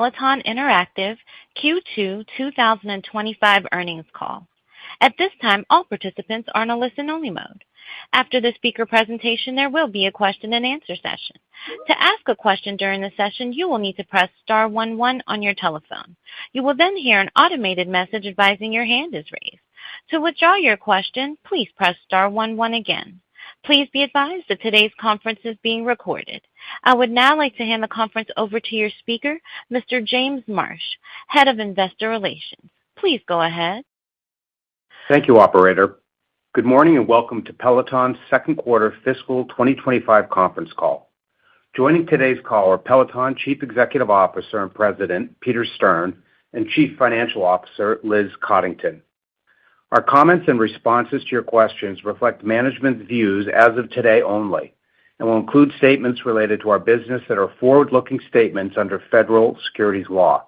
Peloton Interactive Q2 2025 earnings call. At this time, all participants are in a listen-only mode. After the speaker presentation, there will be a question-and-answer session. To ask a question during the session, you will need to press star 11 on your telephone. You will then hear an automated message advising your hand is raised. To withdraw your question, please press star 11 again. Please be advised that today's conference is being recorded. I would now like to hand the conference over to your speaker, Mr. James Marsh, Head of Investor Relations. Please go ahead. Thank you, Operator. Good morning and welcome to Peloton's second quarter fiscal 2025 conference call. Joining today's call are Peloton Chief Executive Officer and President Peter Stern and Chief Financial Officer Liz Coddington. Our comments and responses to your questions reflect management's views as of today only and will include statements related to our business that are forward-looking statements under federal securities law.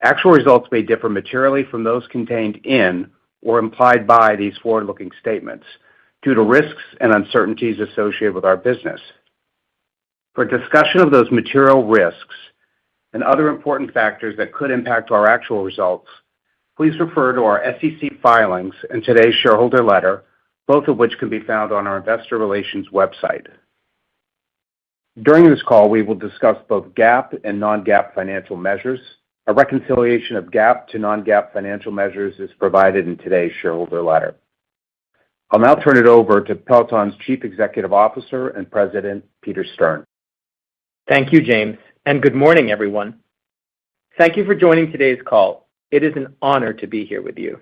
Actual results may differ materially from those contained in or implied by these forward-looking statements due to risks and uncertainties associated with our business. For a discussion of those material risks and other important factors that could impact our actual results, please refer to our SEC filings and today's shareholder letter, both of which can be found on our Investor Relations website. During this call, we will discuss both GAAP and non-GAAP financial measures. A reconciliation of GAAP to non-GAAP financial measures is provided in today's shareholder letter. I'll now turn it over to Peloton's Chief Executive Officer and President Peter Stern. Thank you, James, and good morning, everyone. Thank you for joining today's call. It is an honor to be here with you.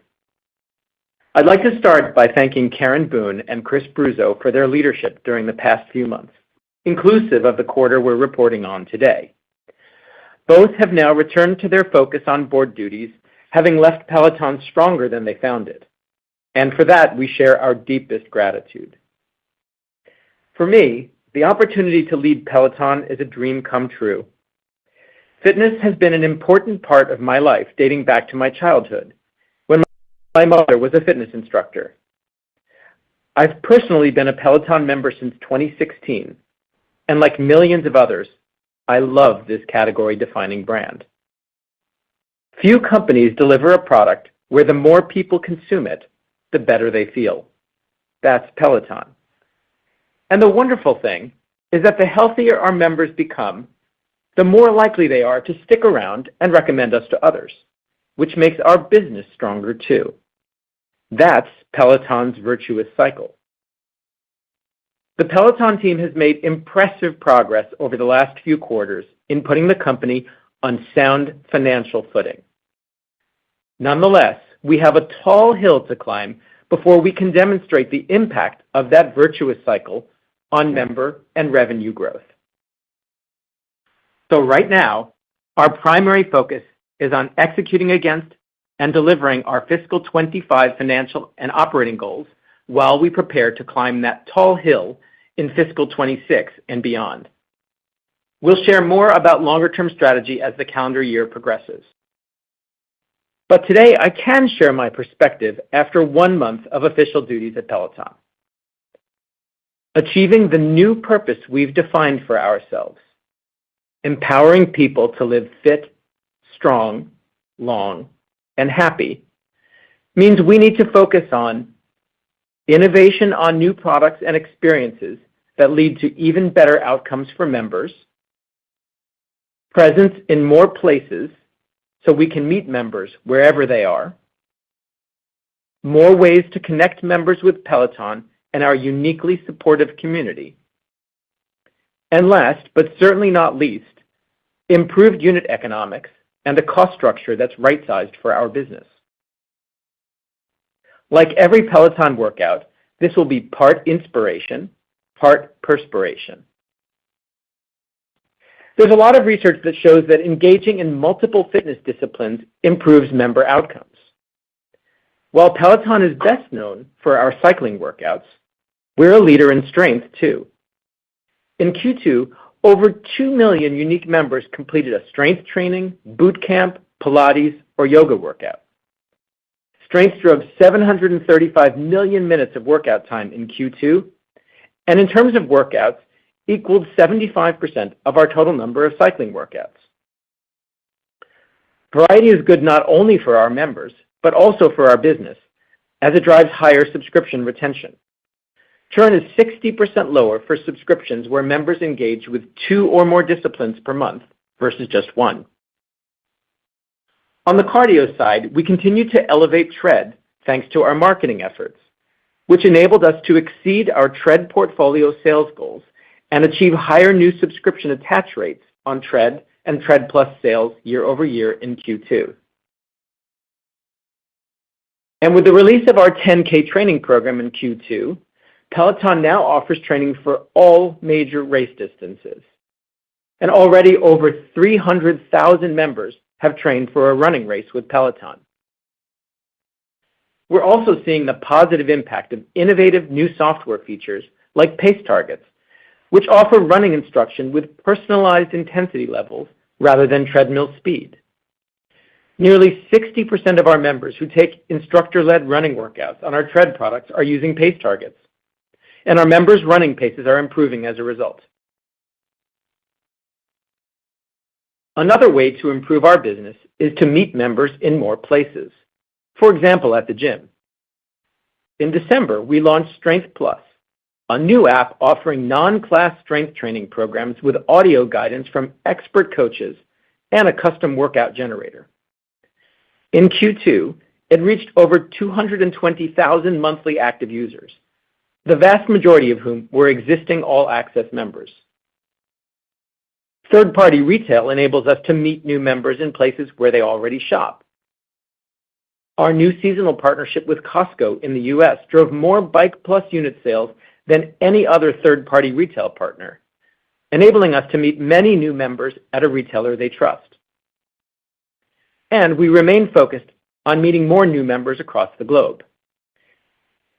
I'd like to start by thanking Karen Boone and Chris Bruzzo for their leadership during the past few months, inclusive of the quarter we're reporting on today. Both have now returned to their focus on board duties, having left Peloton stronger than they found it. And for that, we share our deepest gratitude. For me, the opportunity to lead Peloton is a dream come true. Fitness has been an important part of my life dating back to my childhood, when my mother was a fitness instructor. I've personally been a Peloton member since 2016, and like millions of others, I love this category-defining brand. Few companies deliver a product where the more people consume it, the better they feel. That's Peloton. And the wonderful thing is that the healthier our members become, the more likely they are to stick around and recommend us to others, which makes our business stronger too. That's Peloton's virtuous cycle. The Peloton team has made impressive progress over the last few quarters in putting the company on sound financial footing. Nonetheless, we have a tall hill to climb before we can demonstrate the impact of that virtuous cycle on member and revenue growth. So right now, our primary focus is on executing against and delivering our fiscal 25 financial and operating goals while we prepare to climb that tall hill in fiscal 26 and beyond. We'll share more about longer-term strategy as the calendar year progresses. But today, I can share my perspective after 1 month of official duties at Peloton. Achieving the new purpose we've defined for ourselves, empowering people to live fit, strong, long, and happy, means we need to focus on innovation on new products and experiences that lead to even better outcomes for members, presence in more places so we can meet members wherever they are, more ways to connect members with Peloton and our uniquely supportive community, and last, but certainly not least, improved unit economics and a cost structure that's right-sized for our business. Like every Peloton workout, this will be part inspiration, part perspiration. There's a lot of research that shows that engaging in multiple fitness disciplines improves member outcomes. While Peloton is best known for our cycling workouts, we're a leader in strength too. In Q2, over 2 million unique members completed a strength training, boot camp, Pilates, or yoga workout. Strength drove 735 million minutes of workout time in Q2, and in terms of workouts, equaled 75% of our total number of cycling workouts. Variety is good not only for our members, but also for our business, as it drives higher subscription retention. Churn is 60% lower for subscriptions where members engage with 2 or more disciplines per month versus just 1. On the cardio side, we continue to elevate Tread thanks to our marketing efforts, which enabled us to exceed our Tread portfolio sales goals and achieve higher new subscription attach rates on Tread and Tread Plus sales year over year in Q2. And with the release of our 10K training program in Q2, Peloton now offers training for all major race distances. And already over 300,000 members have trained for a running race with Peloton. We're also seeing the positive impact of innovative new software features like Pace Targets, which offer running instruction with personalized intensity levels rather than treadmill speed. Nearly 60% of our members who take instructor-led running workouts on our Tread products are using Pace Targets, and our members' running paces are improving as a result. Another way to improve our business is to meet members in more places, for example, at the gym. In December, we launched Strength Plus, a new app offering non-class strength training programs with audio guidance from expert coaches and a custom workout generator. In Q2, it reached over 220,000 monthly active users, the vast majority of whom were existing all-access members. Third-party retail enables us to meet new members in places where they already shop. Our new seasonal partnership with Costco in the US drove more Bike Plus unit sales than any other third-party retail partner, enabling us to meet many new members at a retailer they trust. And we remain focused on meeting more new members across the globe.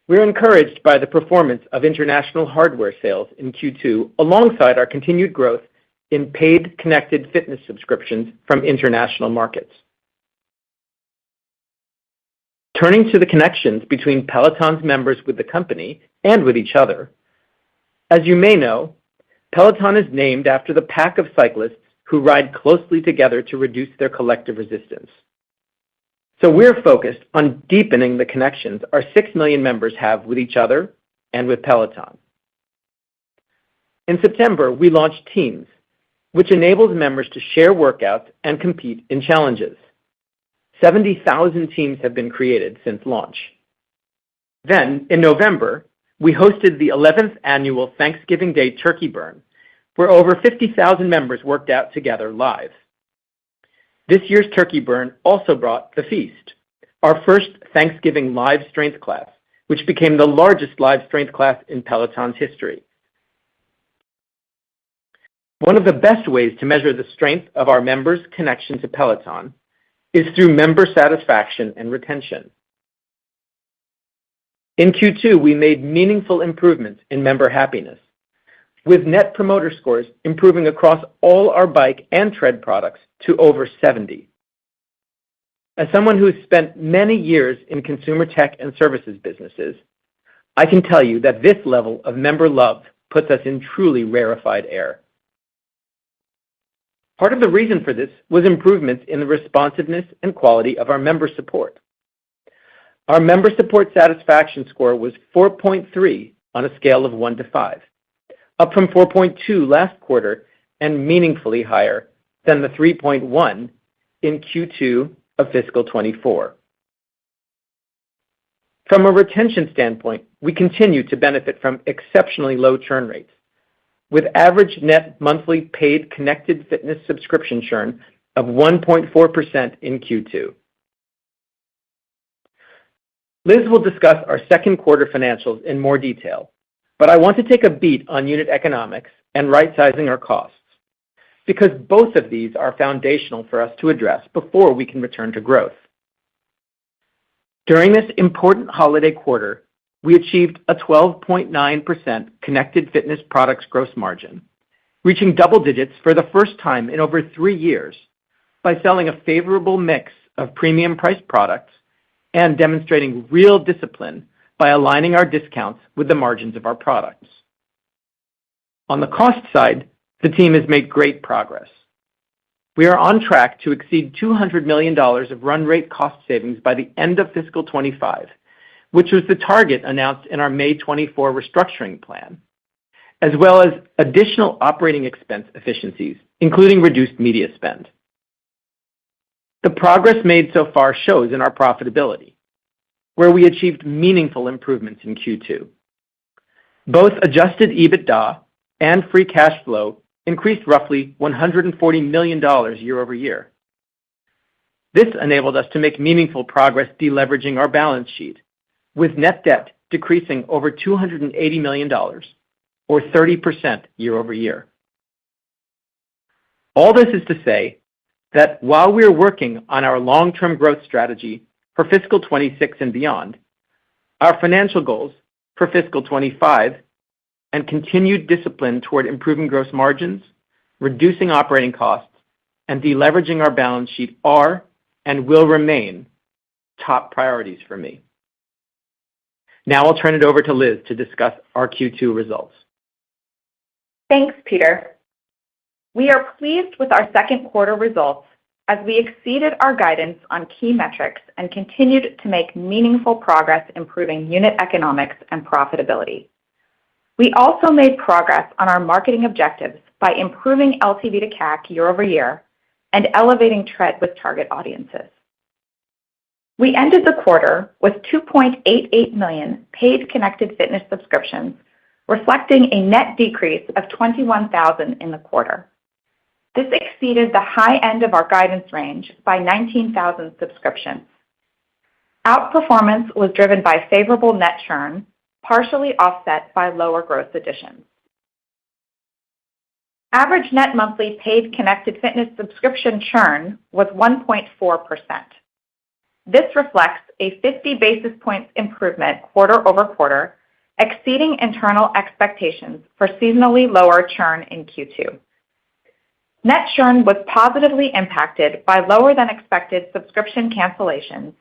We're encouraged by the performance of international hardware sales in Q2 alongside our continued growth in paid connected fitness subscriptions from international markets. Turning to the connections between Peloton's members with the company and with each other, as you may know, Peloton is named after the pack of cyclists who ride closely together to reduce their collective resistance. So we're focused on deepening the connections our 6 million members have with each other and with Peloton. In September, we launched Teams, which enables members to share workouts and compete in challenges. 70,000 teams have been created since launch. Then, in November, we hosted the 11th annual Thanksgiving Day Turkey Burn, where over 50,000 members worked out together live. This year's Turkey Burn also brought The Feast, our first Thanksgiving live strength class, which became the largest live strength class in Peloton's history. One of the best ways to measure the strength of our members' connection to Peloton is through member satisfaction and retention. In Q2, we made meaningful improvements in member happiness, with Net Promoter Scores improving across all our Bike and Tread products to over 70. As someone who has spent many years in consumer tech and services businesses, I can tell you that this level of member love puts us in truly rarefied air. Part of the reason for this was improvements in the responsiveness and quality of our member support. Our member support satisfaction score was 4.3 on a scale of 1 to 5, up from 4.2 last quarter and meaningfully higher than the 3.1 in Q2 of fiscal 24. From a retention standpoint, we continue to benefit from exceptionally low churn rates, with average net monthly paid connected fitness subscription churn of 1.4% in Q2. Liz will discuss our second quarter financials in more detail, but I want to take a beat on unit economics and right-sizing our costs, because both of these are foundational for us to address before we can return to growth. During this important holiday quarter, we achieved a 12.9% connected fitness products gross margin, reaching double digits for the first time in over 3 years by selling a favorable mix of premium priced products and demonstrating real discipline by aligning our discounts with the margins of our products. On the cost side, the team has made great progress. We are on track to exceed $200 million of run rate cost savings by the end of fiscal 2025, which was the target announced in our May 24 restructuring plan, as well as additional operating expense efficiencies, including reduced media spend. The progress made so far shows in our profitability, where we achieved meaningful improvements in Q2. Both adjusted EBITDA and free cash flow increased roughly $140 million year-over-year. This enabled us to make meaningful progress deleveraging our balance sheet, with net debt decreasing over $280 million, or 30% year-over-year. All this is to say that while we are working on our long-term growth strategy for fiscal 26 and beyond, our financial goals for fiscal 25 and continued discipline toward improving gross margins, reducing operating costs, and deleveraging our balance sheet are and will remain top priorities for me. Now I'll turn it over to Liz to discuss our Q2 results. Thanks, Peter. We are pleased with our second quarter results as we exceeded our guidance on key metrics and continued to make meaningful progress improving unit economics and profitability. We also made progress on our marketing objectives by improving LTV to CAC year-over-year and elevating Tread with target audiences. We ended the quarter with 2.88 million paid connected fitness subscriptions, reflecting a net decrease of 21,000 in the quarter. This exceeded the high end of our guidance range by 19,000 subscriptions. Outperformance was driven by favorable net churn, partially offset by lower gross additions. Average net monthly paid connected fitness subscription churn was 1.4%. This reflects a 50 basis points improvement quarter-over-quarter, exceeding internal expectations for seasonally lower churn in Q2. Net churn was positively impacted by lower than expected subscription cancellations,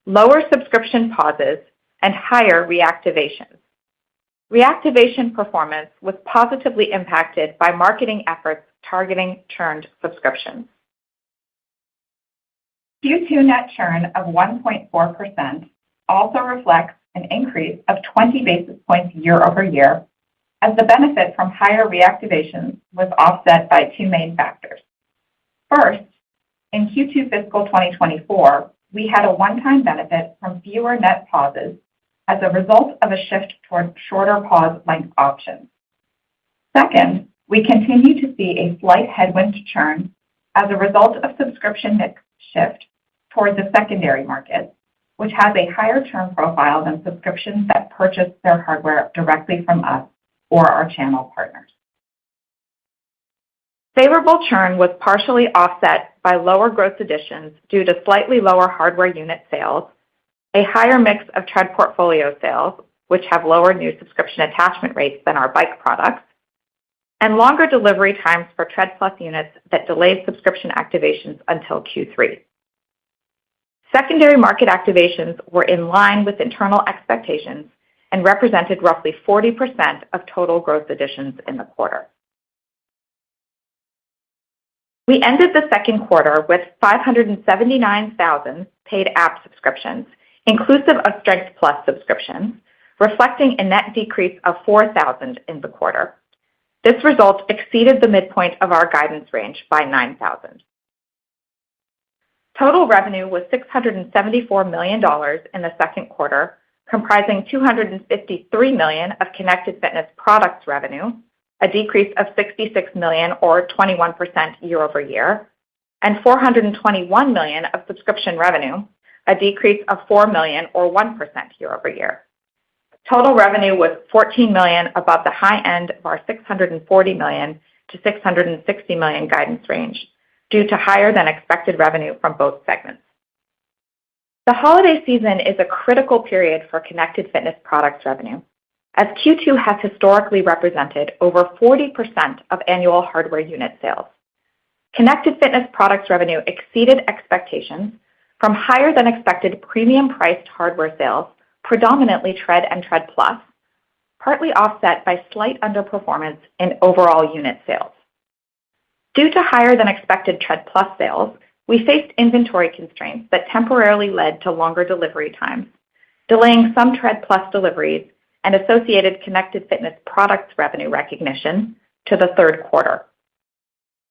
lower subscription pauses, and higher reactivations. Reactivation performance was positively impacted by marketing efforts targeting churned subscriptions. Q2 net churn of 1.4% also reflects an increase of 20 basis points year-over-year, as the benefit from higher reactivations was offset by two main factors. First, in Q2 fiscal 2024, we had a one-time benefit from fewer net pauses as a result of a shift toward shorter pause length options. Second, we continue to see a slight headwind to churn as a result of subscription mix shift toward the secondary market, which has a higher churn profile than subscriptions that purchase their hardware directly from us or our channel partners. Favorable churn was partially offset by lower gross additions due to slightly lower hardware unit sales, a higher mix of Tread portfolio sales, which have lower new subscription attachment rates than our bike products, and longer delivery times for Tread Plus units that delayed subscription activations until Q3. Secondary market activations were in line with internal expectations and represented roughly 40% of total gross additions in the quarter. We ended the second quarter with 579,000 paid app subscriptions, inclusive of Strength Plus subscriptions, reflecting a net decrease of 4,000 in the quarter. This result exceeded the midpoint of our guidance range by 9,000. Total revenue was $674 million in the second quarter, comprising $253 million of connected fitness products revenue, a decrease of $66 million or 21% year-over-year, and $421 million of subscription revenue, a decrease of $4 million or 1% year-over-year. Total revenue was $14 million above the high end of our $640 million to $660 million guidance range, due to higher than expected revenue from both segments. The holiday season is a critical period for connected fitness products revenue, as Q2 has historically represented over 40% of annual hardware unit sales. Connected fitness products revenue exceeded expectations from higher than expected premium priced hardware sales, predominantly Tread and Tread Plus, partly offset by slight underperformance in overall unit sales. Due to higher than expected Tread Plus sales, we faced inventory constraints that temporarily led to longer delivery times, delaying some Tread Plus deliveries and associated connected fitness products revenue recognition to the third quarter.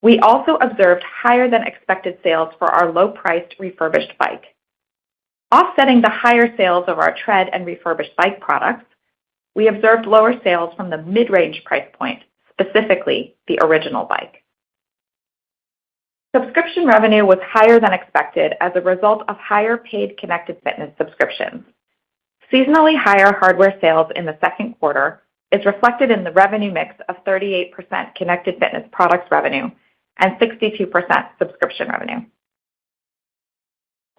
We also observed higher than expected sales for our low-priced refurbished bike. Offsetting the higher sales of our Tread and refurbished bike products, we observed lower sales from the mid-range price point, specifically the original bike. Subscription revenue was higher than expected as a result of higher paid connected fitness subscriptions. Seasonally higher hardware sales in the second quarter is reflected in the revenue mix of 38% connected fitness products revenue and 62% subscription revenue.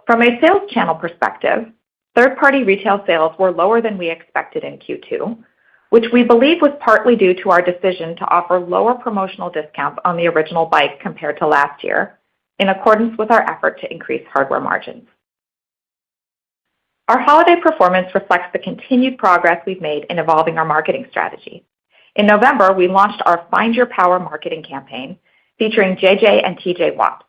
From a sales channel perspective, third-party retail sales were lower than we expected in Q2, which we believe was partly due to our decision to offer lower promotional discounts on the original bike compared to last year, in accordance with our effort to increase hardware margins. Our holiday performance reflects the continued progress we've made in evolving our marketing strategy. In November, we launched our Find Your Power marketing campaign featuring JJ and TJ Watt.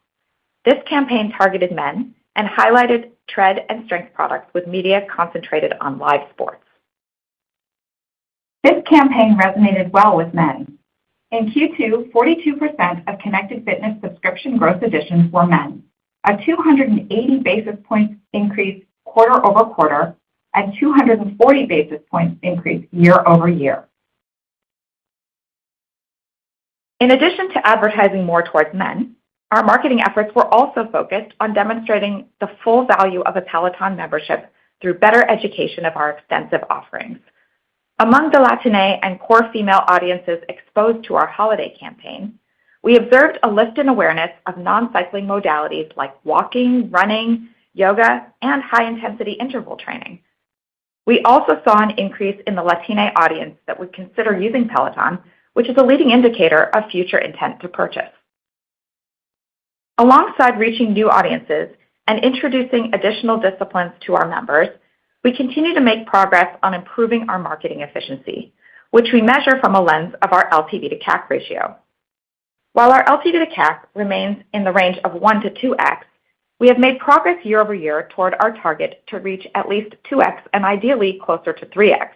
This campaign targeted men and highlighted tread and strength products with media concentrated on live sports. This campaign resonated well with men. In Q2, 42% of connected fitness subscription gross additions were men, a 280 basis points increase quarter over quarter and 240 basis points increase year over year. In addition to advertising more towards men, our marketing efforts were also focused on demonstrating the full value of a Peloton membership through better education of our extensive offerings. Among the Latina and core female audiences exposed to our holiday campaign, we observed a lift in awareness of non-cycling modalities like walking, running, yoga, and high-intensity interval training. We also saw an increase in the Latina audience that would consider using Peloton, which is a leading indicator of future intent to purchase. Alongside reaching new audiences and introducing additional disciplines to our members, we continue to make progress on improving our marketing efficiency, which we measure from a lens of our LTV to CAC ratio. While our LTV to CAC remains in the range of 1 to 2x, we have made progress year over year toward our target to reach at least 2x and ideally closer to 3x.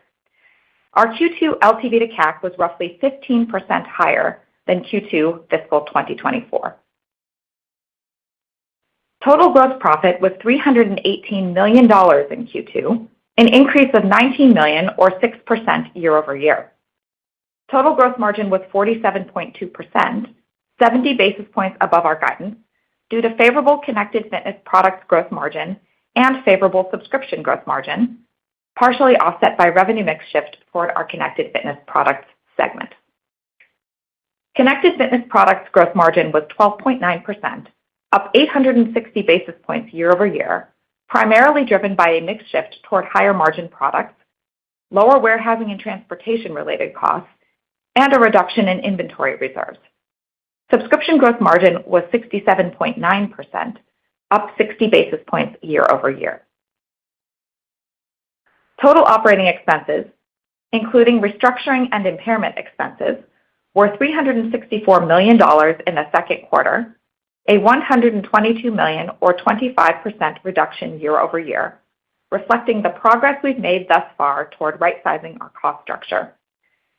Our Q2 LTV to CAC was roughly 15% higher than Q2 fiscal 2024. Total gross profit was $318 million in Q2, an increase of $19 million or 6% year over year. Total gross margin was 47.2%, 70 basis points above our guidance, due to favorable connected fitness products gross margin and favorable subscription gross margin, partially offset by revenue mix shift toward our connected fitness products segment. Connected fitness products gross margin was 12.9%, up 860 basis points year over year, primarily driven by a mix shift toward higher margin products, lower warehousing and transportation related costs, and a reduction in inventory reserves. Subscription gross margin was 67.9%, up 60 basis points year over year. Total operating expenses, including restructuring and impairment expenses, were $364 million in the second quarter, a $122 million or 25% reduction year over year, reflecting the progress we've made thus far toward right-sizing our cost structure.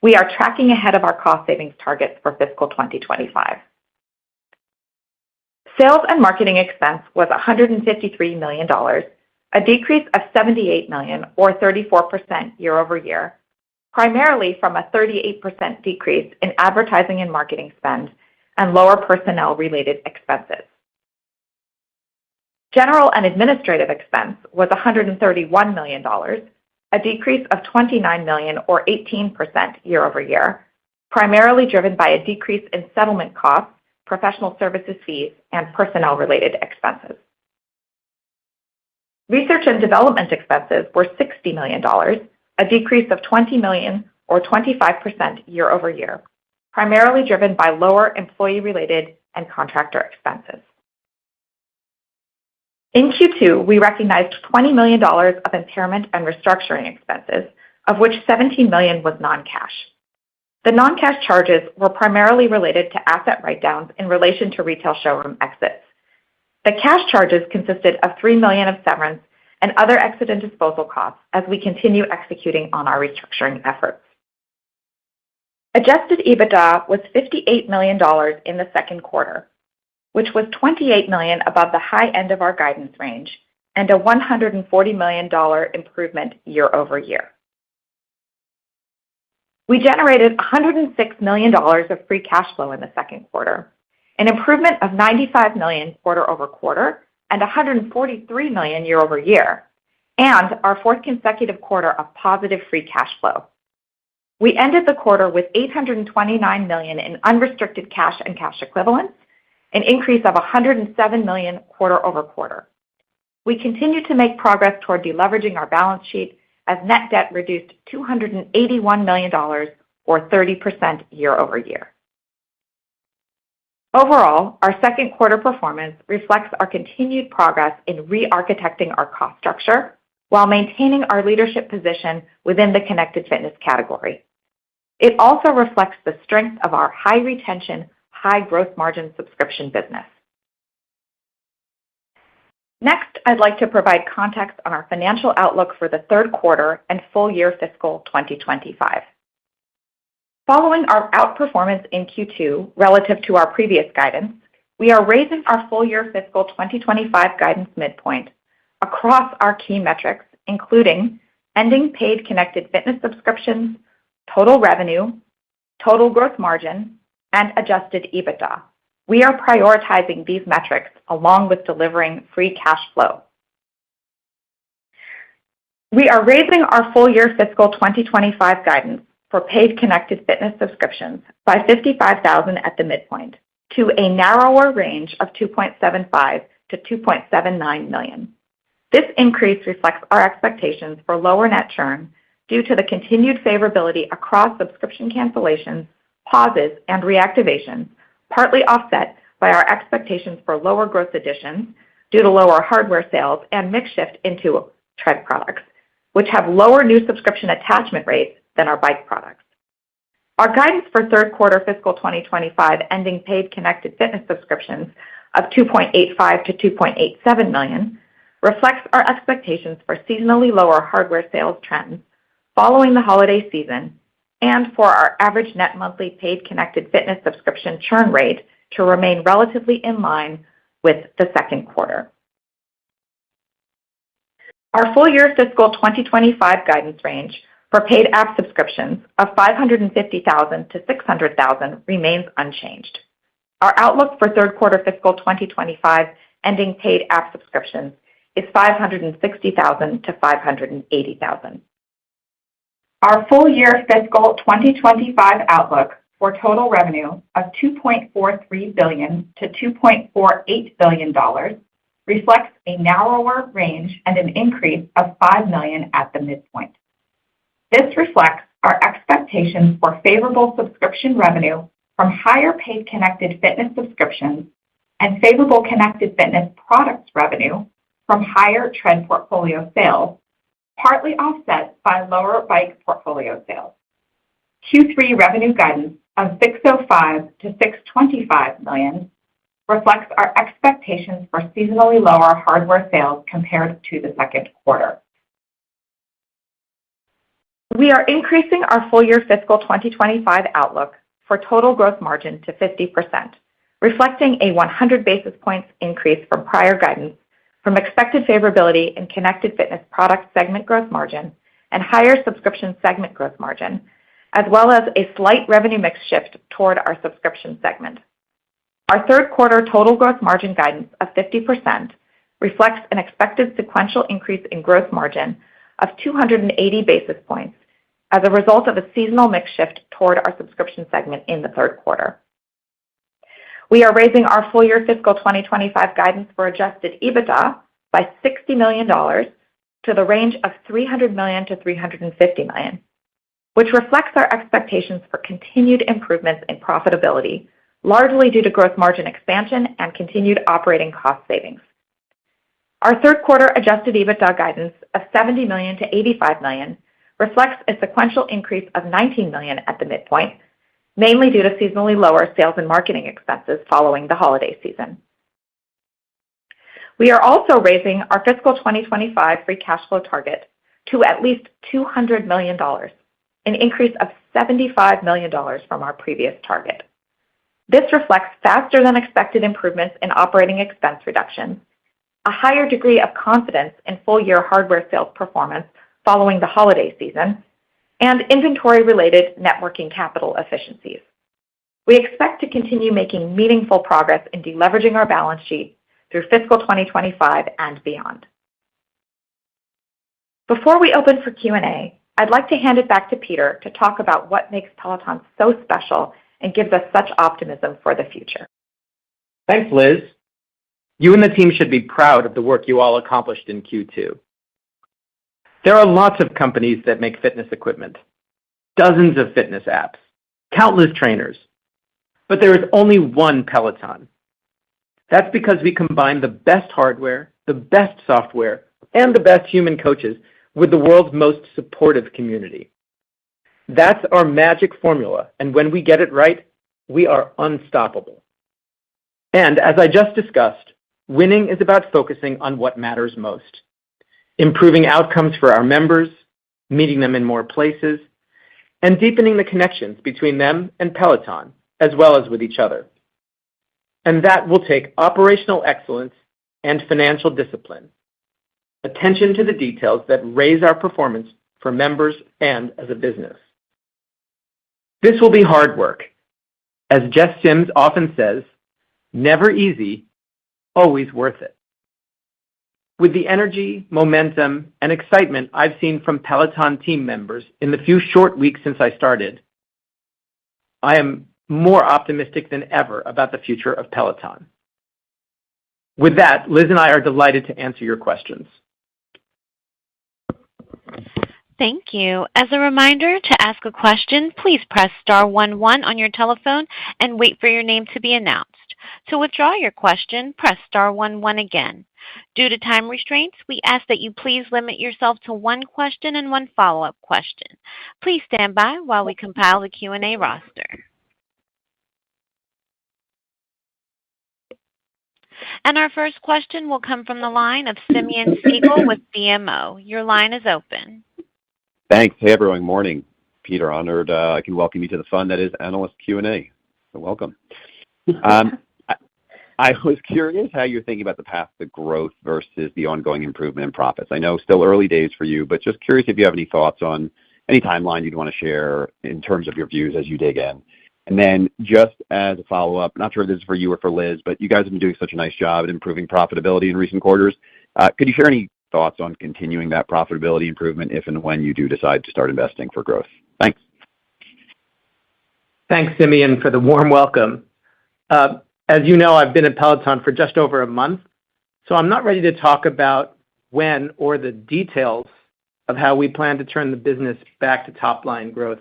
We are tracking ahead of our cost savings targets for fiscal 2025. Sales and marketing expense was $153 million, a decrease of $78 million or 34% year over year, primarily from a 38% decrease in advertising and marketing spend and lower personnel-related expenses. General and administrative expense was $131 million, a decrease of $29 million or 18% year over year, primarily driven by a decrease in settlement costs, professional services fees, and personnel-related expenses. Research and development expenses were $60 million, a decrease of $20 million or 25% year over year, primarily driven by lower employee-related and contractor expenses. In Q2, we recognized $20 million of impairment and restructuring expenses, of which $17 million was non-cash. The non-cash charges were primarily related to asset write-downs in relation to retail showroom exits. The cash charges consisted of $3 million of severance and other exit and disposal costs as we continue executing on our restructuring efforts. Adjusted EBITDA was $58 million in the second quarter, which was $28 million above the high end of our guidance range and a $140 million improvement year over year. We generated $106 million of free cash flow in the second quarter, an improvement of $95 million quarter over quarter and $143 million year over year, and our fourth consecutive quarter of positive free cash flow. We ended the quarter with $829 million in unrestricted cash and cash equivalents, an increase of $107 million quarter over quarter. We continue to make progress toward deleveraging our balance sheet as net debt reduced $281 million, or 30% year over year. Overall, our second quarter performance reflects our continued progress in re-architecting our cost structure while maintaining our leadership position within the connected fitness category. It also reflects the strength of our high retention, high growth margin subscription business. Next, I'd like to provide context on our financial outlook for the third quarter and full year fiscal 2025. Following our outperformance in Q2 relative to our previous guidance, we are raising our full year fiscal 2025 guidance midpoint across our key metrics, including ending paid connected fitness subscriptions, total revenue, total gross margin, and adjusted EBITDA. We are prioritizing these metrics along with delivering free cash flow. We are raising our full year fiscal 2025 guidance for paid connected fitness subscriptions by 55,000 at the midpoint to a narrower range of 2.75 to 2.79 million. This increase reflects our expectations for lower net churn due to the continued favorability across subscription cancellations, pauses, and reactivations, partly offset by our expectations for lower gross additions due to lower hardware sales and mix shift into tread products, which have lower new subscription attachment rates than our bike products. Our guidance for third quarter fiscal 2025 ending paid connected fitness subscriptions of 2.85 to 2.87 million reflects our expectations for seasonally lower hardware sales trends following the holiday season and for our average net monthly paid connected fitness subscription churn rate to remain relatively in line with the second quarter. Our full year fiscal 2025 guidance range for paid app subscriptions of 550,000 to 600,000 remains unchanged. Our outlook for third quarter fiscal 2025 ending paid app subscriptions is 560,000 to 580,000. Our full year fiscal 2025 outlook for total revenue of $2.43 billion to $2.48 billion reflects a narrower range and an increase of $5 million at the midpoint. This reflects our expectations for favorable subscription revenue from higher paid connected fitness subscriptions and favorable connected fitness products revenue from higher tread portfolio sales, partly offset by lower bike portfolio sales. Q3 revenue guidance of $605 to $625 million reflects our expectations for seasonally lower hardware sales compared to the second quarter. We are increasing our full year fiscal 2025 outlook for total gross margin to 50%, reflecting a 100 basis points increase from prior guidance from expected favorability in connected fitness product segment gross margin and higher subscription segment gross margin, as well as a slight revenue mix shift toward our subscription segment. Our third quarter total gross margin guidance of 50% reflects an expected sequential increase in gross margin of 280 basis points as a result of a seasonal mix shift toward our subscription segment in the third quarter. We are raising our full year fiscal 2025 guidance for adjusted EBITDA by $60 million to the range of $300 million to $350 million, which reflects our expectations for continued improvements in profitability, largely due to gross margin expansion and continued operating cost savings. Our third quarter adjusted EBITDA guidance of $70 million to $85 million reflects a sequential increase of $19 million at the midpoint mainly due to seasonally lower sales and marketing expenses following the holiday season. We are also raising our fiscal 2025 free cash flow target to at least $200 million, an increase of $75 million from our previous target. This reflects faster than expected improvements in operating expense reductions, a higher degree of confidence in full-year hardware sales performance following the holiday season, and inventory-related net working capital efficiencies. We expect to continue making meaningful progress in deleveraging our balance sheet through fiscal 2025 and beyond. Before we open for Q&A, I'd like to hand it back to Peter to talk about what makes Peloton so special and gives us such optimism for the future. Thanks, Liz. You and the team should be proud of the work you all accomplished in Q2. There are lots of companies that make fitness equipment, dozens of fitness apps, countless trainers, but there is only one Peloton. That's because we combine the best hardware, the best software, and the best human coaches with the world's most supportive community. That's our magic formula, and when we get it right, we are unstoppable. And as I just discussed, winning is about focusing on what matters most, improving outcomes for our members, meeting them in more places, and deepening the connections between them and Peloton, as well as with each other. And that will take operational excellence and financial discipline, attention to the details that raise our performance for members and as a business. This will be hard work. As Jess Sims often says, never easy, always worth it. With the energy, momentum, and excitement I've seen from Peloton team members in the few short weeks since I started, I am more optimistic than ever about the future of Peloton. With that, Liz and I are delighted to answer your questions. Thank you. As a reminder, to ask a question, please press star 11 on your telephone and wait for your name to be announced. To withdraw your question, press star 11 again. Due to time restraints, we ask that you please limit yourself to one question and one follow-up question. Please stand by while we compile the Q&A roster. And our first question will come from the line of Simeon Siegel with BMO. Your line is open. Thanks. Hey, everyone. Morning. Peter, honored I can welcome you to the fun that is Analyst Q&A. So welcome. I was curious how you're thinking about the path to growth versus the ongoing improvement in profits. I know still early days for you, but just curious if you have any thoughts on any timeline you'd want to share in terms of your views as you dig in. And then just as a follow-up, not sure if this is for you or for Liz, but you guys have been doing such a nice job at improving profitability in recent quarters. Could you share any thoughts on continuing that profitability improvement if and when you do decide to start investing for growth? Thanks. Thanks, Simeon, for the warm welcome. As you know, I've been at Peloton for just over a month, so I'm not ready to talk about when or the details of how we plan to turn the business back to top-line growth.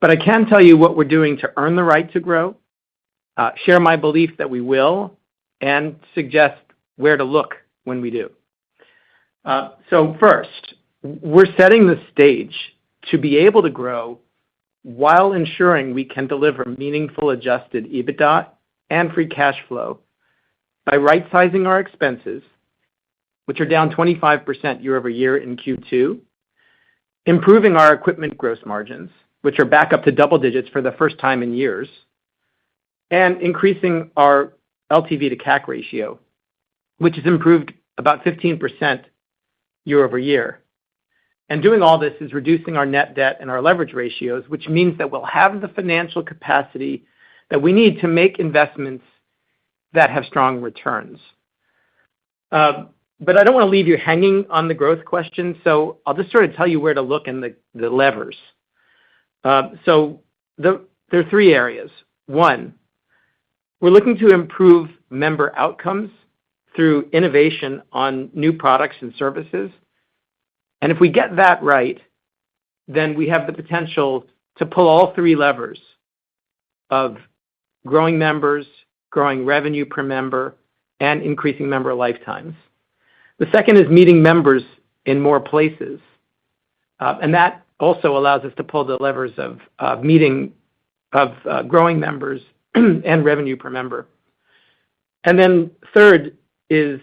But I can tell you what we're doing to earn the right to grow, share my belief that we will, and suggest where to look when we do. So first, we're setting the stage to be able to grow while ensuring we can deliver meaningful adjusted EBITDA and free cash flow by right-sizing our expenses, which are down 25% year over year in Q2, improving our equipment gross margins, which are back up to double digits for the first time in years, and increasing our LTV to CAC ratio, which has improved about 15% year over year. And doing all this is reducing our net debt and our leverage ratios, which means that we'll have the financial capacity that we need to make investments that have strong returns. But I don't want to leave you hanging on the growth question, so I'll just sort of tell you where to look in the levers. So there are three areas. One, we're looking to improve member outcomes through innovation on new products and services. And if we get that right, then we have the potential to pull all three levers of growing members, growing revenue per member, and increasing member lifetimes. The second is meeting members in more places. And that also allows us to pull the levers of meeting of growing members and revenue per member. And then third is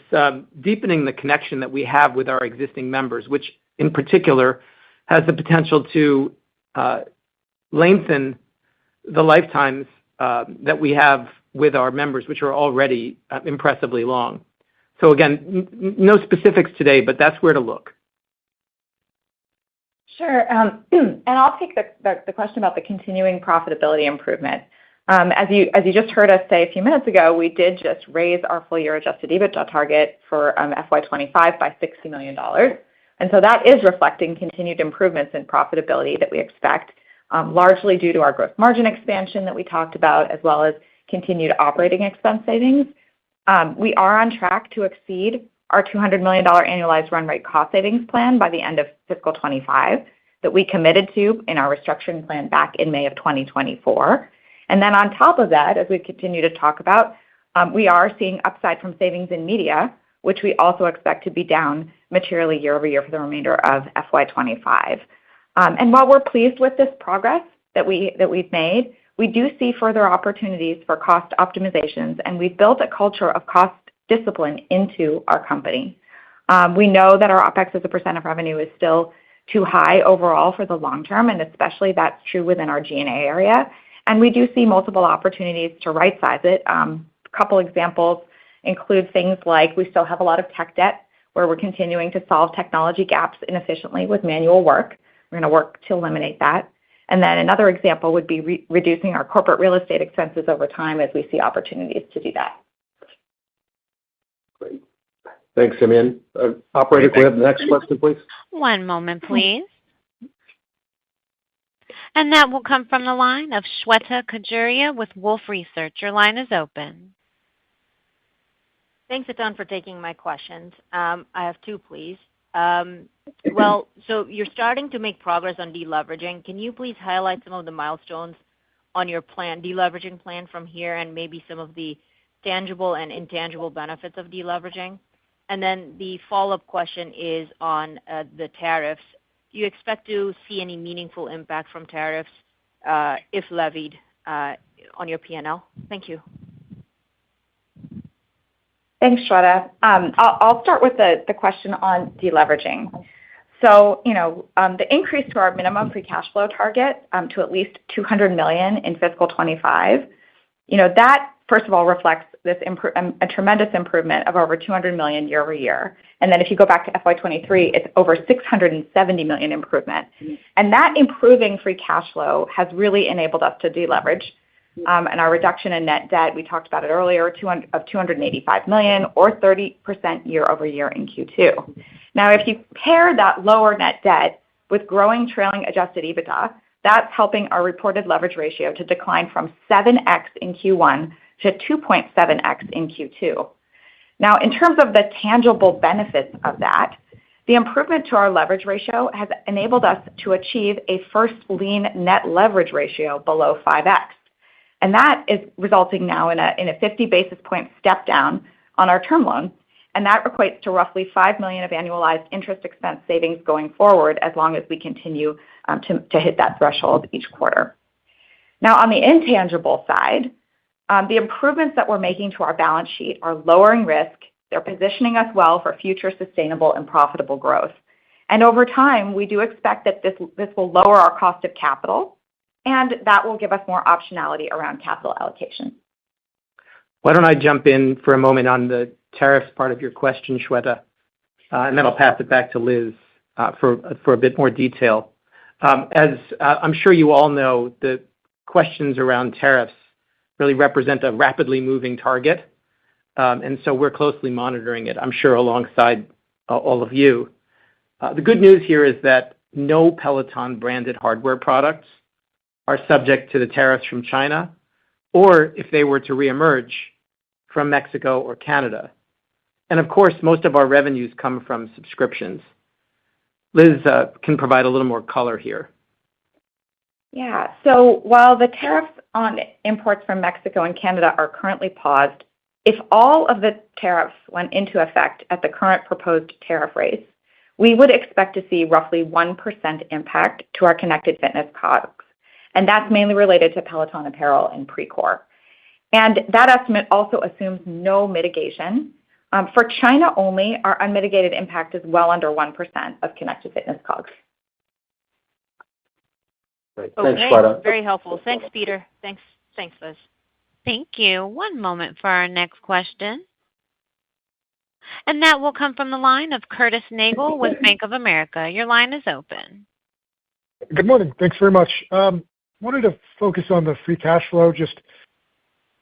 deepening the connection that we have with our existing members, which in particular has the potential to lengthen the lifetimes that we have with our members, which are already impressively long. So again, no specifics today, but that's where to look. Sure. And I'll take the question about the continuing profitability improvement. As you just heard us say a few minutes ago, we did just raise our full year adjusted EBITDA target for FY25 by $60 million. And so that is reflecting continued improvements in profitability that we expect, largely due to our gross margin expansion that we talked about, as well as continued operating expense savings. We are on track to exceed our $200 million annualized run rate cost savings plan by the end of fiscal 25 that we committed to in our restructuring plan back in May of 2024. And then on top of that, as we continue to talk about, we are seeing upside from savings in media, which we also expect to be down materially year over year for the remainder of FY25. And while we're pleased with this progress that we've made, we do see further opportunities for cost optimizations, and we've built a culture of cost discipline into our company. We know that our OPEX as a percent of revenue is still too high overall for the long term, and especially that's true within our G&A area. And we do see multiple opportunities to right-size it. A couple examples include things like we still have a lot of tech debt where we're continuing to solve technology gaps inefficiently with manual work. We're going to work to eliminate that. And then another example would be reducing our corporate real estate expenses over time as we see opportunities to do that. Great. Thanks, Simeon. Operator, can we have the next question, please? One moment, please. And that will come from the line of Shweta Khajuria with Wolfe Research. Your line is open. Thanks a ton for taking my questions. I have two, please. Well, so you're starting to make progress on deleveraging. Can you please highlight some of the milestones on your deleveraging plan from here, and maybe some of the tangible and intangible benefits of deleveraging? And then the follow-up question is on the tariffs. Do you expect to see any meaningful impact from tariffs if levied on your P&L? Thank you. Thanks, Shweta. I'll start with the question on deleveraging. So, the increase to our minimum free cash flow target to at least $200 million in fiscal 25, that, first of all, reflects a tremendous improvement of over $200 million year over year. And then if you go back to FY23, it's over $670 million improvement. And that improving free cash flow has really enabled us to deleverage. And our reduction in net debt, we talked about it earlier, of $285 million or 30% year over year in Q2. Now, if you pair that lower net debt with growing trailing adjusted EBITDA, that's helping our reported leverage ratio to decline from 7x in Q1 to 2.7x in Q2. Now, in terms of the tangible benefits of that, the improvement to our leverage ratio has enabled us to achieve a first lien net leverage ratio below 5x. And that is resulting now in a 50 basis point step down on our term loan. And that equates to roughly $5 million of annualized interest expense savings going forward, as long as we continue to hit that threshold each quarter. Now, on the intangible side, the improvements that we're making to our balance sheet are lowering risk. They're positioning us well for future sustainable and profitable growth. And over time, we do expect that this will lower our cost of capital, and that will give us more optionality around capital allocation. Why don't I jump in for a moment on the tariffs part of your question, Shweta, and then I'll pass it back to Liz for a bit more detail. As I'm sure you all know, the questions around tariffs really represent a rapidly moving target, and so we're closely monitoring it, I'm sure, alongside all of you. The good news here is that no Peloton branded hardware products are subject to the tariffs from China, or if they were to reemerge, from Mexico or Canada. And of course, most of our revenues come from subscriptions. Liz can provide a little more color here. Yeah, so while the tariffs on imports from Mexico and Canada are currently paused, if all of the tariffs went into effect at the current proposed tariff rates, we would expect to see roughly 1% impact to our connected fitness COGS. and that's mainly related to Peloton apparel and Precor. And that estimate also assumes no mitigation. For China only, our unmitigated impact is well under 1% of connected fitness COGS. Great. Okay, Thanks, Shweta. very helpful. Thanks, Peter. Thanks, Liz. Thank you. One moment for our next question. And that will come from the line of Curtis Nagle with Bank of America. Your line is open. Good morning. Thanks very much. Wanted to focus on the free cash flow. Just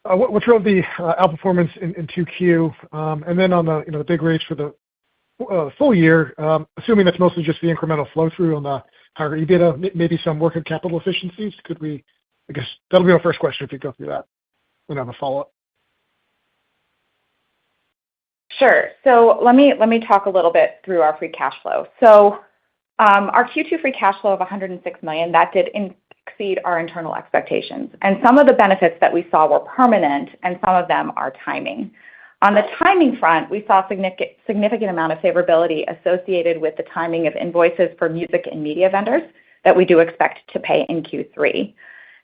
what drove the outperformance in 2Q, and then on the big raise for the full year, assuming that's mostly just the incremental flow through on the higher EBITDA, maybe some working capital efficiencies. I guess that'll be our first question if you go through that, and have a follow-up. Sure. So let me talk a little bit through our free cash flow. So our Q2 free cash flow of $106 million, that did exceed our internal expectations. And some of the benefits that we saw were permanent, and some of them are timing. On the timing front, we saw significant amount of favorability associated with the timing of invoices for music and media vendors that we do expect to pay in Q3.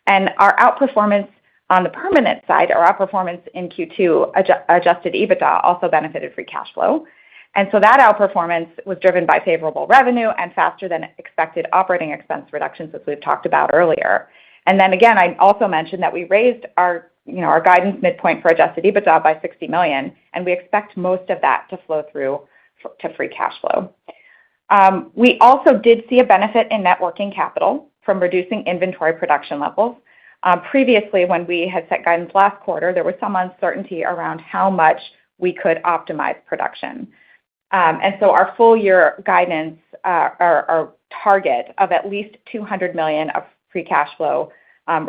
And our outperformance on the permanent side, our outperformance in Q2, adjusted EBITDA also benefited free cash flow. And so that outperformance was driven by favorable revenue and faster than expected operating expense reductions, as we've talked about earlier. And then again, I also mentioned that we raised our guidance midpoint for adjusted EBITDA by $60 million, and we expect most of that to flow through to free cash flow. We also did see a benefit in net working capital from reducing inventory production levels. Previously, when we had set guidance last quarter, there was some uncertainty around how much we could optimize production. And so our full year guidance, our target of at least $200 million of free cash flow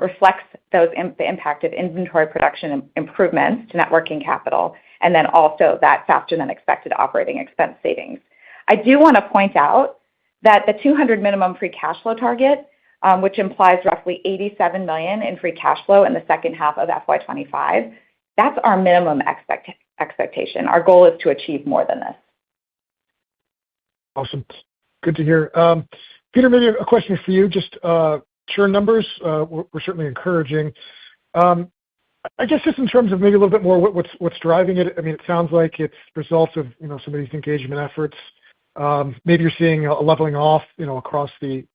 reflects the impact of inventory production improvements to net working capital, and then also that faster than expected operating expense savings. I do want to point out that the $200 minimum free cash flow target, which implies roughly $87 million in free cash flow in the second half of FY25, that's our minimum expectation. Our goal is to achieve more than this. Awesome. Good to hear. Peter, maybe a question for you. Just churn numbers were certainly encouraging. I guess just in terms of maybe a little bit more what's driving it. I mean, it sounds like it's results of some of these engagement efforts. Maybe you're seeing a leveling off across the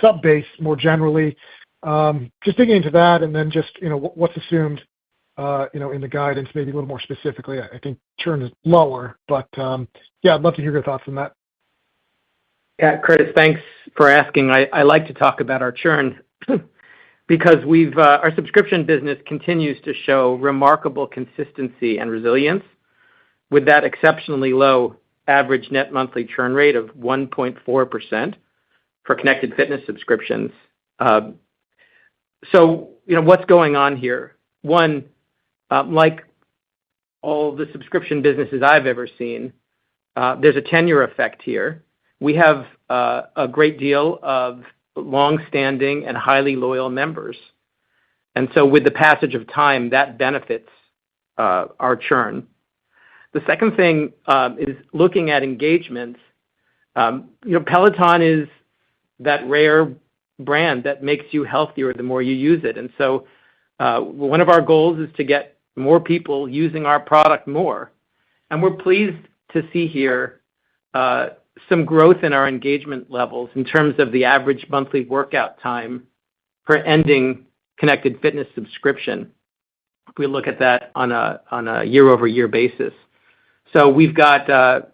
sub base more generally. Just digging into that, and then just what's assumed in the guidance, maybe a little more specifically. I think churn is lower, but yeah, I'd love to hear your thoughts on that. Yeah, Curtis, thanks for asking. I like to talk about our churn because our subscription business continues to show remarkable consistency and resilience with that exceptionally low average net monthly churn rate of 1.4% for connected fitness subscriptions. So what's going on here? One, like all the subscription businesses I've ever seen, there's a tenure effect here. We have a great deal of long-standing and highly loyal members. And so with the passage of time, that benefits our churn. The second thing is looking at engagements. Peloton is that rare brand that makes you healthier the more you use it. And so one of our goals is to get more people using our product more. And we're pleased to see here some growth in our engagement levels in terms of the average monthly workout time per ending connected fitness subscription. If we look at that on a year-over-year basis. So we've got a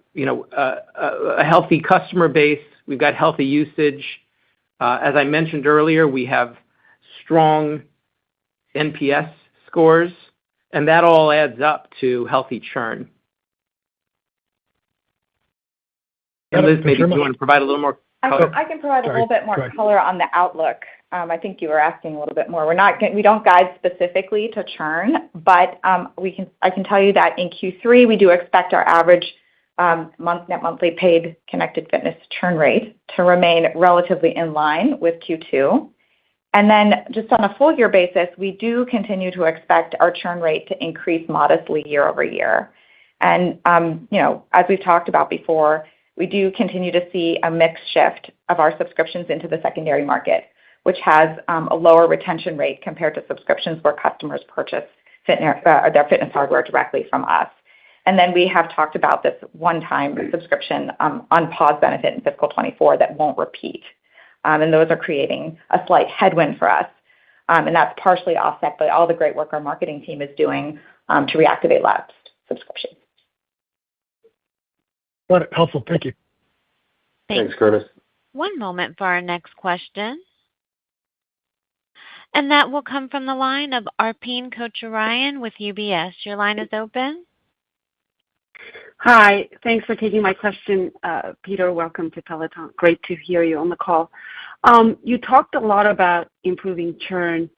healthy customer base. We've got healthy usage. As I mentioned earlier, we have strong NPS scores, and that all adds up to healthy churn. And Liz, maybe you want to provide a little more color? I can provide a little bit more color on the outlook. I think you were asking a little bit more. We don't guide specifically to churn, but I can tell you that in Q3 we do expect our average net monthly paid connected fitness churn rate to remain relatively in line with Q2. And then just on a full year basis, we do continue to expect our churn rate to increase modestly year over year. And as we've talked about before, we do continue to see a mix shift of our subscriptions into the secondary market, which has a lower retention rate compared to subscriptions where customers purchase their fitness hardware directly from us. And then we have talked about this one-time subscription on pause benefit in fiscal 24 that won't repeat. And those are creating a slight headwind for us. And that's partially offset by all the great work our marketing team is doing to reactivate lapsed subscriptions. Got it. Helpful. Thank you. Thanks, Curtis. One moment for our next question. And that will come from the line of Arpine Kocharyan with UBS. Your line is open. Hi. Thanks for taking my question. Peter, welcome to Peloton. Great to hear you on the call. You talked a lot about improving churn.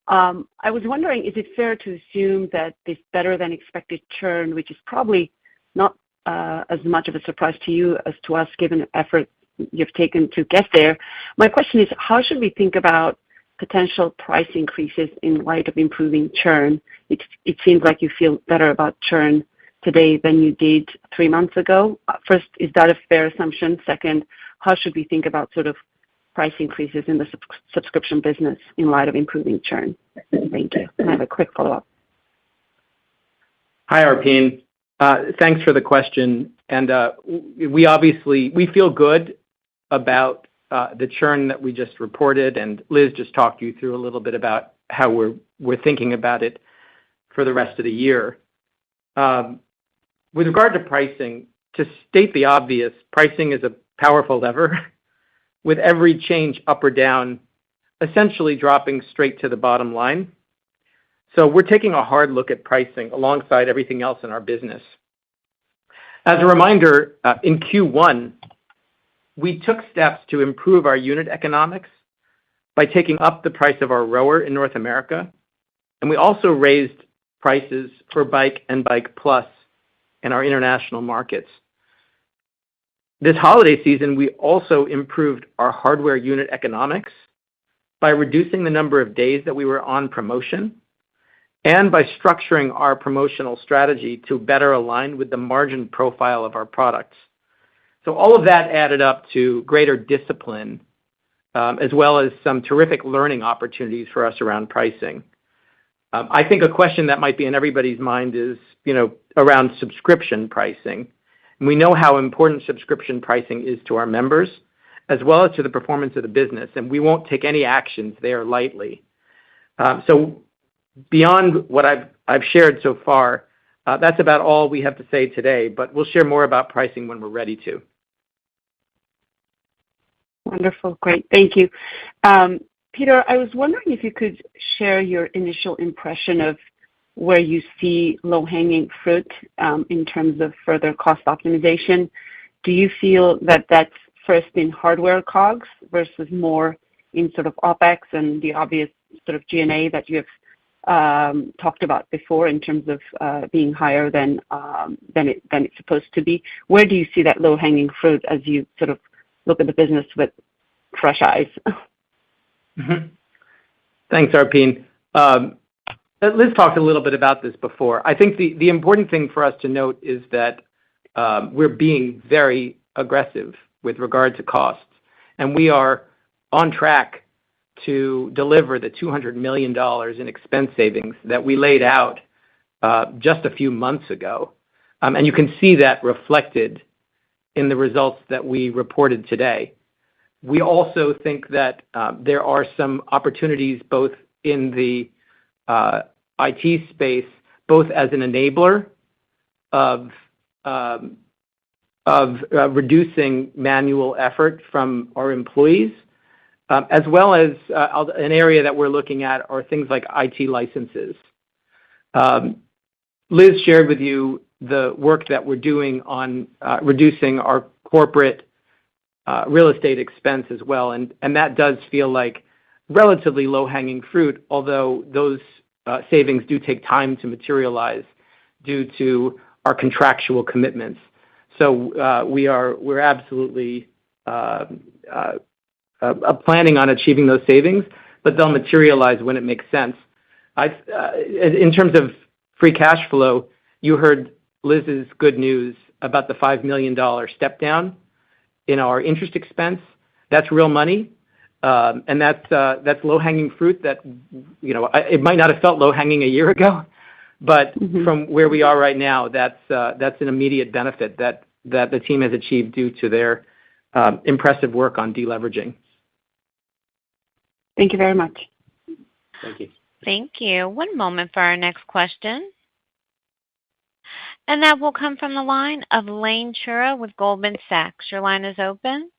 I was wondering, is it fair to assume that this better than expected churn, which is probably not as much of a surprise to you as to us, given the effort you've taken to get there? My question is, how should we think about potential price increases in light of improving churn? It seems like you feel better about churn today than you did 3 months ago. First, is that a fair assumption? Second, how should we think about sort of price increases in the subscription business in light of improving churn? Thank you. And I have a quick follow-up. Hi, Arpine. Thanks for the question. And we feel good about the churn that we just reported, and Liz just talked you through a little bit about how we're thinking about it for the rest of the year. With regard to pricing, to state the obvious, pricing is a powerful lever with every change up or down essentially dropping straight to the bottom line. So we're taking a hard look at pricing alongside everything else in our business. As a reminder, in Q1, we took steps to improve our unit economics by taking up the price of our rower in North America, and we also raised prices for Bike and Bike Plus in our international markets. This holiday season, we also improved our hardware unit economics by reducing the number of days that we were on promotion and by structuring our promotional strategy to better align with the margin profile of our products. So all of that added up to greater discipline, as well as some terrific learning opportunities for us around pricing. I think a question that might be in everybody's mind is, around subscription pricing. And we know how important subscription pricing is to our members, as well as to the performance of the business, and we won't take any actions there lightly. So beyond what I've shared so far, that's about all we have to say today, but we'll share more about pricing when we're ready to. Wonderful. Great. Thank you. Peter, I was wondering if you could share your initial impression of where you see low-hanging fruit in terms of further cost optimization. Do you feel that that's first in hardware COGS versus more in sort of OpEx and the obvious sort of G&A that you have talked about before in terms of being higher than it's supposed to be? Where do you see that low-hanging fruit as you sort of look at the business with fresh eyes? Mm-hmm. Thanks, Arpine. Liz talked a little bit about this before. I think the important thing for us to note is that we're being very aggressive with regard to costs, and we are on track to deliver the $200 million in expense savings that we laid out just a few months ago. And you can see that reflected in the results that we reported today. We also think that there are some opportunities both in the IT space, both as an enabler of reducing manual effort from our employees, as well as an area that we're looking at are things like IT licenses. Liz shared with you the work that we're doing on reducing our corporate real estate expense as well, and that does feel like relatively low-hanging fruit, although those savings do take time to materialize due to our contractual commitments. So we're absolutely planning on achieving those savings, but they'll materialize when it makes sense. In terms of free cash flow, you heard Liz's good news about the $5 million step down in our interest expense. That's real money. And that's low-hanging fruit that, it might not have felt low-hanging a year ago, but from where we are right now, that's an immediate benefit that the team has achieved due to their impressive work on deleveraging. Thank you very much. Thank you. Thank you. One moment for our next question. And that will come from the line of Lane Chura with Goldman Sachs. Your line is open.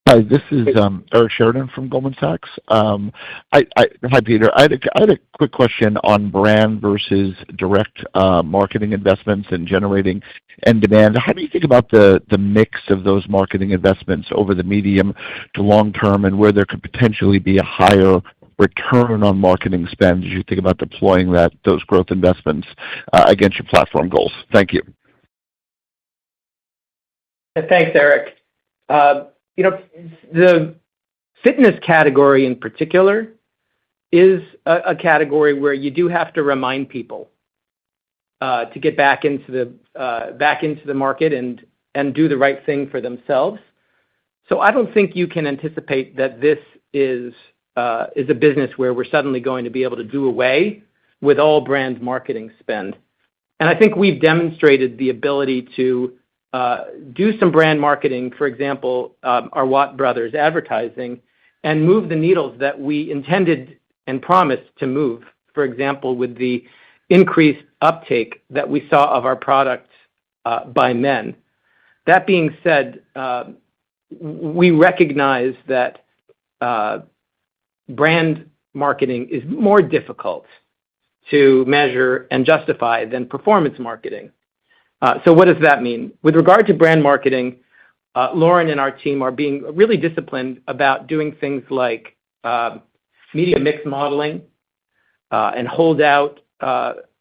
Hi, this is Eric Sheridan from Goldman Sachs. Hi, Peter. I had a quick question on brand versus direct marketing investments and generating end demand. How do you think about the mix of those marketing investments over the medium to long term, and where there could potentially be a higher return on marketing spend as you think about deploying those growth investments against your platform goals? Thank you. Thanks, Eric. The fitness category in particular is a category where you do have to remind people to get back into the market and do the right thing for themselves. So I don't think you can anticipate that this is a business where we're suddenly going to be able to do away with all brand marketing spend. And I think we've demonstrated the ability to do some brand marketing, for example, our Watt Brothers advertising, and move the needles that we intended and promised to move, for example, with the increased uptake that we saw of our products by men. That being said, we recognize that brand marketing is more difficult to measure and justify than performance marketing. So what does that mean? With regard to brand marketing, Lauren and our team are being really disciplined about doing things like media mix modeling and holdout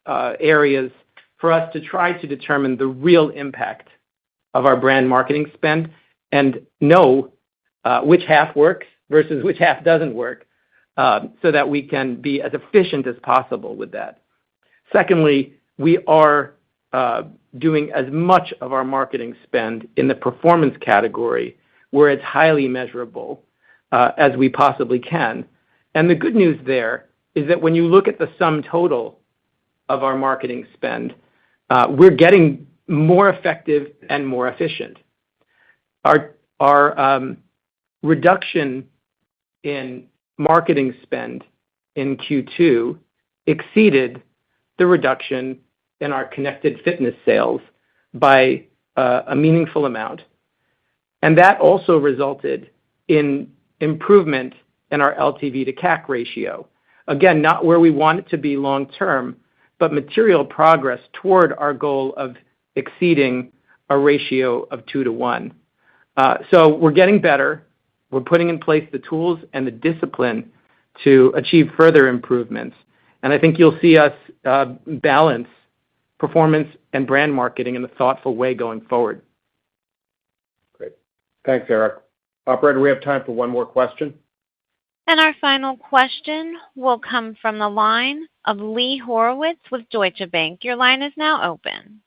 areas for us to try to determine the real impact of our brand marketing spend and know which half works versus which half doesn't work, so that we can be as efficient as possible with that. Secondly, we are doing as much of our marketing spend in the performance category where it's highly measurable as we possibly can. And the good news there is that when you look at the sum total of our marketing spend, we're getting more effective and more efficient. Our reduction in marketing spend in Q2 exceeded the reduction in our connected fitness sales by a meaningful amount. And that also resulted in improvement in our LTV to CAC ratio. Again, not where we want it to be long term, but material progress toward our goal of exceeding a ratio of 2 to 1. So we're getting better. We're putting in place the tools and the discipline to achieve further improvements. And I think you'll see us balance performance and brand marketing in a thoughtful way going forward. Great. Thanks, Eric. Operator, we have time for one more question. And our final question will come from the line of Lee Horowitz with Deutsche Bank. Your line is now open.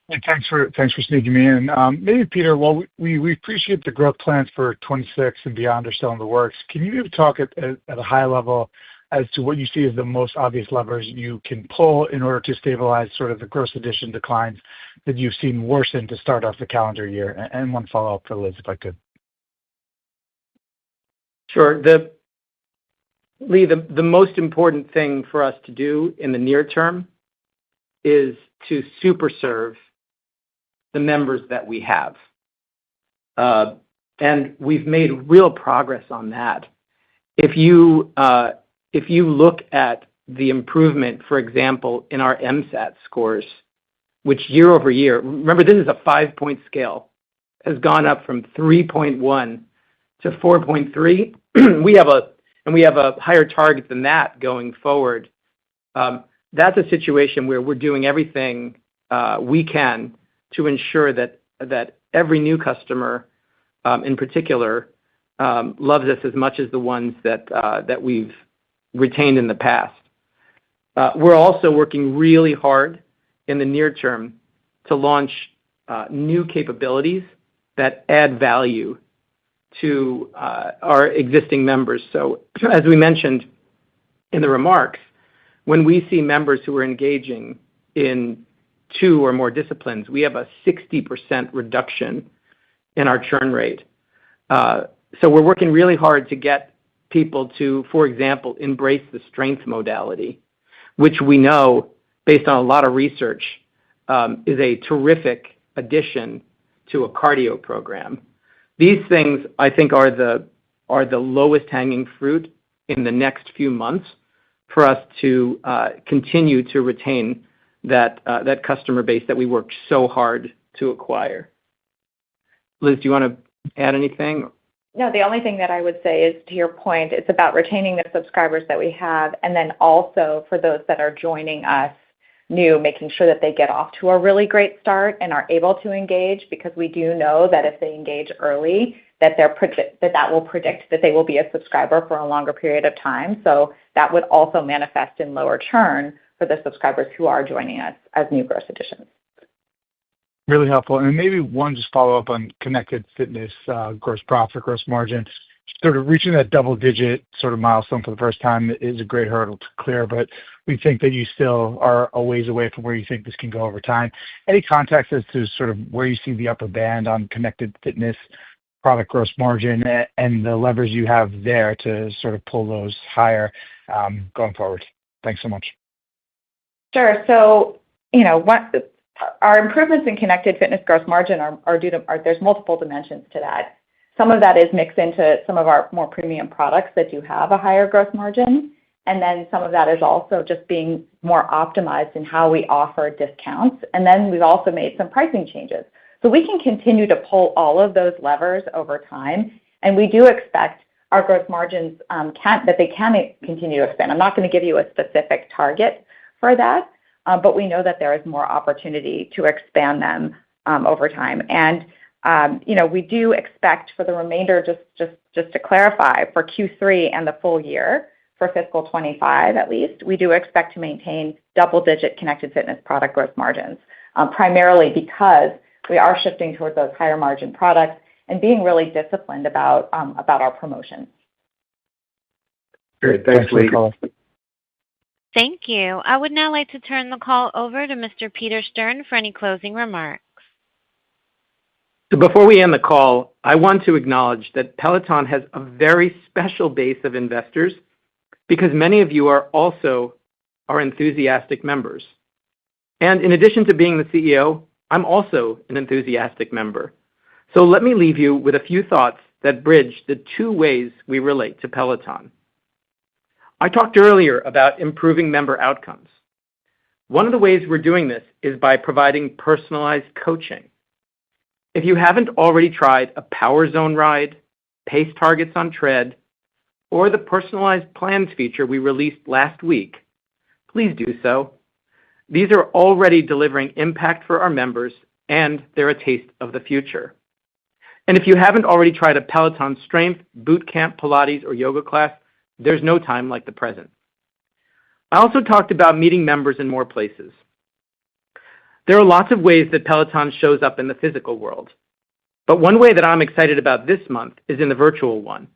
Hey, thanks for sneaking me in. Maybe, Peter, while we appreciate the growth plans for 26 and beyond are still in the works, can you maybe talk at a high level as to what you see as the most obvious levers you can pull in order to stabilize sort of the gross addition declines that you've seen worsen to start off the calendar year? And one follow-up for Liz, if I could. Sure. Lee, the most important thing for us to do in the near term is to super serve the members that we have. And we've made real progress on that. If you look at the improvement, for example, in our MSAT scores, which year over year, remember this is a 5-point scale, has gone up from 3.1 to 4.3. We have a higher target than that going forward. That's a situation where we're doing everything we can to ensure that every new customer, in particular, loves us as much as the ones that we've retained in the past. We're also working really hard in the near term to launch new capabilities that add value to our existing members. So as we mentioned in the remarks, when we see members who are engaging in 2 or more disciplines, we have a 60% reduction in our churn rate. So we're working really hard to get people to, for example, embrace the strength modality, which we know, based on a lot of research, is a terrific addition to a cardio program. These things, I think, are the lowest hanging fruit in the next few months for us to continue to retain that customer base that we worked so hard to acquire. Liz, do you want to add anything? No, the only thing that I would say is, to your point, it's about retaining the subscribers that we have, and then also for those that are joining us new, making sure that they get off to a really great start and are able to engage, because we do know that if they engage early, that will predict that they will be a subscriber for a longer period of time. So that would also manifest in lower churn for the subscribers who are joining us as new gross additions. Really helpful. And maybe one just follow up on connected fitness, gross profit, gross margin. Sort of reaching that double-digit sort of milestone for the first time is a great hurdle to clear, but we think that you still are a ways away from where you think this can go over time. Any context as to sort of where you see the upper band on connected fitness product gross margin and the levers you have there to sort of pull those higher going forward? Thanks so much. Sure. So, our improvements in connected fitness gross margin are due to, there's multiple dimensions to that. Some of that is mixed into some of our more premium products that do have a higher gross margin. And then some of that is also just being more optimized in how we offer discounts. And then we've also made some pricing changes. So we can continue to pull all of those levers over time. And we do expect our gross margins can continue to expand. I'm not going to give you a specific target for that, but we know that there is more opportunity to expand them over time. And we do expect for the remainder, just to clarify, for Q3 and the full year, for fiscal 25 at least, we do expect to maintain double-digit connected fitness product gross margins, primarily because we are shifting towards those higher margin products and being really disciplined about our promotions. Great. Thanks, Lee. Thank you. I would now like to turn the call over to Mr. Peter Stern for any closing remarks. So before we end the call, I want to acknowledge that Peloton has a very special base of investors because many of you are also our enthusiastic members. And in addition to being the CEO, I'm also an enthusiastic member. So let me leave you with a few thoughts that bridge the 2 ways we relate to Peloton. I talked earlier about improving member outcomes. One of the ways we're doing this is by providing personalized coaching. If you haven't already tried a Power Zone ride, pace targets on tread, or the personalized plans feature we released last week, please do so. These are already delivering impact for our members, and they're a taste of the future. And if you haven't already tried a Peloton Strength, Bootcamp, Pilates, or yoga class, there's no time like the present. I also talked about meeting members in more places. There are lots of ways that Peloton shows up in the physical world, but one way that I'm excited about this month is in the virtual one.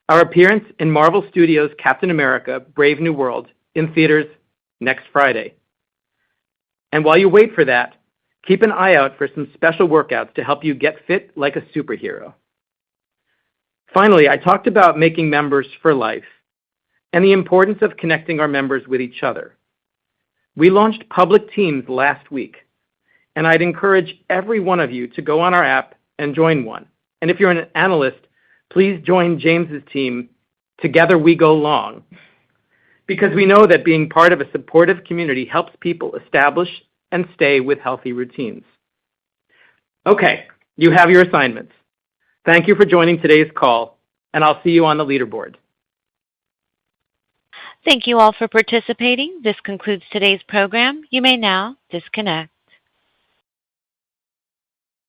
Our appearance in Marvel Studios' Captain America: Brave New World in theaters next Friday. And while you wait for that, keep an eye out for some special workouts to help you get fit like a superhero. Finally, I talked about making members for life and the importance of connecting our members with each other. We launched public teams last week, and I'd encourage every one of you to go on our app and join one. And if you're an analyst, please join James's team, Together We Go Long, because we know that being part of a supportive community helps people establish and stay with healthy routines. Okay, you have your assignments. Thank you for joining today's call, and I'll see you on the leaderboard. Thank you all for participating. This concludes today's program. You may now disconnect.